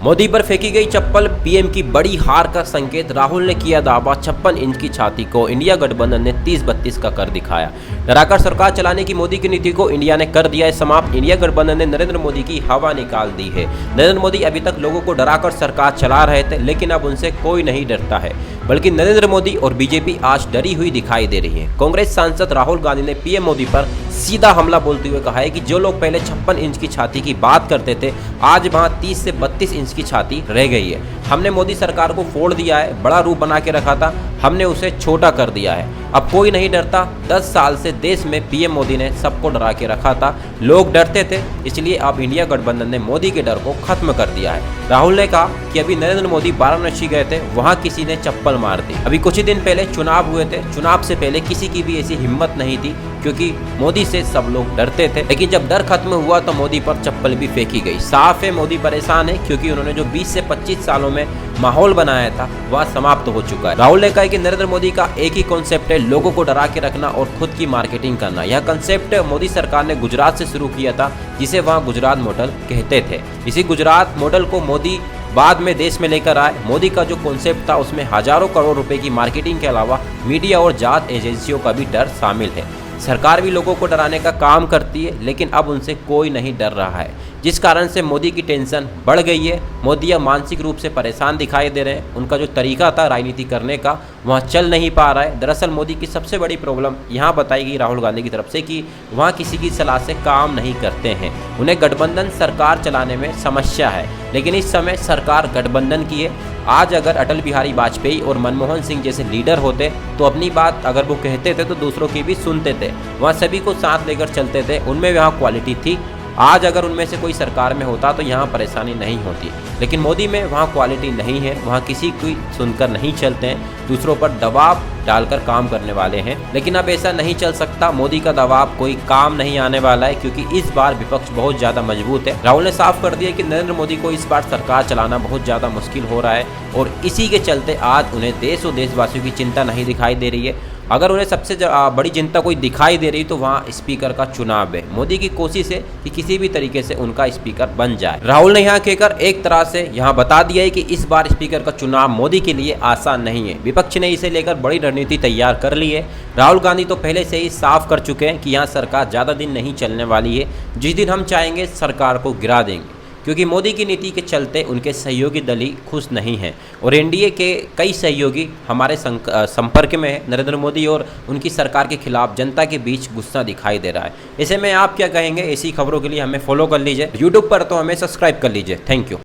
मोदी पर फेंकी गई चप्पल पीएम की बड़ी हार का संकेत। राहुल ने किया दावा 56 इंच की छाती को इंडिया गठबंधन ने 30-32 का कर दिखाया। डराकर सरकार चलाने की मोदी की नीति को इंडिया ने कर दिया है समाप्त। इंडिया गठबंधन ने नरेंद्र मोदी की हवा निकाल दी है। नरेंद्र मोदी अभी तक लोगों को डराकर सरकार चला रहे थे, लेकिन अब उनसे कोई नहीं डरता है, बल्कि नरेंद्र मोदी और बीजेपी आज डरी हुई दिखाई दे रही है। कांग्रेस सांसद राहुल गांधी ने पीएम मोदी पर सीधा हमला बोलते हुए कहा है कि जो लोग पहले 56 इंच की छाती की बात करते थे, आज वहां 30 से 32 इंच की छाती रह गई है। हमने मोदी सरकार को फोड़ दिया है, बड़ा रूप बना के रखा था, हमने उसे छोटा कर दिया है। अब कोई नहीं डरता। 10 साल से देश में पीएम मोदी ने सबको डरा के रखा था, लोग डरते थे, इसलिए अब इंडिया गठबंधन ने मोदी के डर को खत्म कर दिया है। राहुल ने कहा कि अभी नरेंद्र मोदी वाराणसी गए थे, वहां किसी ने चप्पल मार दी। अभी कुछ ही दिन पहले चुनाव हुए थे, चुनाव से पहले किसी की भी ऐसी हिम्मत नहीं थी, क्योंकि मोदी से सब लोग डरते थे। लेकिन जब डर खत्म हुआ तो मोदी पर चप्पल भी फेंकी गई। साफ है मोदी परेशान है, क्योंकि उन्होंने जो 20 से 25 सालों में माहौल बनाया था वह समाप्त हो चुका है। राहुल ने कहा कि नरेंद्र मोदी का एक ही कॉन्सेप्ट है, लोगों को डरा के रखना और खुद की मार्केटिंग करना। यह कॉन्सेप्ट मोदी सरकार ने गुजरात से शुरू किया था, जिसे वहाँ गुजरात मॉडल कहते थे। इसी गुजरात मॉडल को मोदी बाद में देश में लेकर आए। मोदी का जो कॉन्सेप्ट था उसमें हजारों करोड़ रुपए की मार्केटिंग के अलावा मीडिया और जांच एजेंसियों का भी डर शामिल है। सरकार भी लोगों को डराने का काम करती है, लेकिन अब उनसे कोई नहीं डर रहा है, जिस कारण से मोदी की टेंशन बढ़ गई है। मोदी अब मानसिक रूप से परेशान दिखाई दे रहे हैं। उनका जो तरीका था राजनीति करने का वहाँ चल नहीं पा रहा है। दरअसल मोदी की सबसे बड़ी प्रॉब्लम यहाँ बताई गई राहुल गांधी की तरफ से कि वहाँ किसी की सलाह से काम नहीं करते हैं। उन्हें गठबंधन सरकार चलाने में समस्या है, लेकिन इस समय सरकार गठबंधन की है। आज अगर अटल बिहारी वाजपेयी और मनमोहन सिंह जैसे लीडर होते तो अपनी बात अगर वो कहते थे तो दूसरों की भी सुनते थे, वहाँ सभी को साथ लेकर चलते थे, उनमें वहाँ क्वालिटी थी। आज अगर उनमें से कोई सरकार में होता तो यहाँ परेशानी नहीं होती, लेकिन मोदी में वहाँ क्वालिटी नहीं है, वहाँ किसी की सुनकर नहीं चलते हैं, दूसरों पर दबाव डालकर काम करने वाले हैं। लेकिन अब ऐसा नहीं चल सकता, मोदी का दबाव कोई काम नहीं आने वाला है, क्योंकि इस बार विपक्ष बहुत ज़्यादा मजबूत है। राहुल ने साफ कर दिया कि नरेंद्र मोदी को इस बार सरकार चलाना बहुत ज़्यादा मुश्किल हो रहा है, और इसी के चलते आज उन्हें देश और देशवासियों की चिंता नहीं दिखाई दे रही है। अगर उन्हें सबसे बड़ी चिंता कोई दिखाई दे रही तो वहाँ स्पीकर का चुनाव है। मोदी की कोशिश है कि किसी भी तरीके से उनका स्पीकर बन जाए। राहुल ने यहाँ कहकर एक तरह से यहाँ बता दिया है कि इस बार स्पीकर का चुनाव मोदी के लिए आसान नहीं है। विपक्ष ने इसे लेकर बड़ी रणनीति तैयार कर ली है। राहुल गांधी तो पहले से ही साफ कर चुके हैं कि यहाँ सरकार ज़्यादा दिन नहीं चलने वाली है। जिस दिन हम चाहेंगे सरकार को गिरा देंगे, क्योंकि मोदी की नीति के चलते उनके सहयोगी दल ही खुश नहीं हैं, और एनडीए के कई सहयोगी हमारे संपर्क में है। नरेंद्र मोदी और उनकी सरकार के खिलाफ जनता के बीच गुस्सा दिखाई दे रहा है। ऐसे में आप क्या कहेंगे? ऐसी खबरों के लिए हमें फॉलो कर लीजिए यूट्यूब पर, तो हमें सब्सक्राइब कर लीजिए। Thank you.